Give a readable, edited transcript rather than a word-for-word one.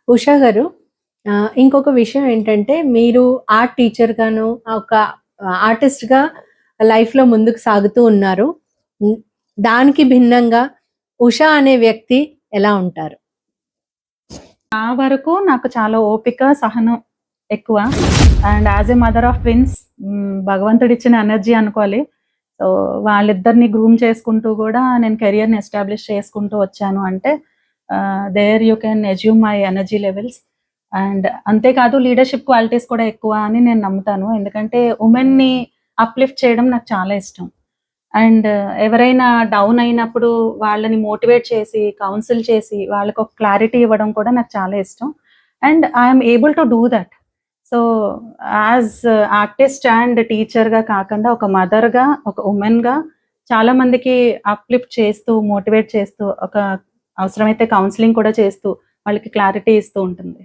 ఉషా గారు, ఇంకొక విషయం ఏంటంటే మీరు ఆర్ట్ టీచర్‌గాను, ఒక ఆర్టిస్ట్‌గా లైఫ్‌లో ముందుకు సాగుతూ ఉన్నారు. హ్మ్. దానికి భిన్నంగా ఉషా అనే వ్యక్తి ఎలా ఉంటారు? నా వరకు నాకు చాలా ఓపిక, సహనం ఎక్కువ. And as a mother of twins భగవంతుడిచ్చిన ఎనర్జీ అనుకోవాలి. సో, వాళ్ళిద్దరిని గ్రూమ్ చేసుకుంటూ గూడా నేను కెరియర్‌ని ఎస్టాబ్లిష్ చేసుకుంటూ వచ్చాను అంటే there you can assume my energy levels. And అంతేకాదు లీడర్‌షిప్ క్వాలిటీస్ కూడా ఎక్కువ అని నేను నమ్ముతాను. ఎందుకంటే వుమెన్‌ని అప్‌లిఫ్ట్ చేయడం నాకు చాలా ఇష్టం. అండ్ ఎవరైనా డౌన్ అయినప్పుడు వాళ్ళని మోటివేట్ చేసి, కౌన్సిల్ చేసి, వాళ్ళకొక క్లారిటీ ఇవ్వడం కూడా నాకు చాలా ఇష్టం. And I'm able to do that. So, as artist and టీచర్‌గా కాకుండా ఒక మదర్‌గా, ఒక వుమెన్‌గా చాలా మందికి అప్‌లిఫ్ట్ చేస్తూ, మోటివేట్ చేస్తూ, ఒక అవసరమైతే కౌన్సిలింగ్ కూడా చేస్తూ, వాళ్ళకి క్లారిటీ ఇస్తూ ఉంటుంది.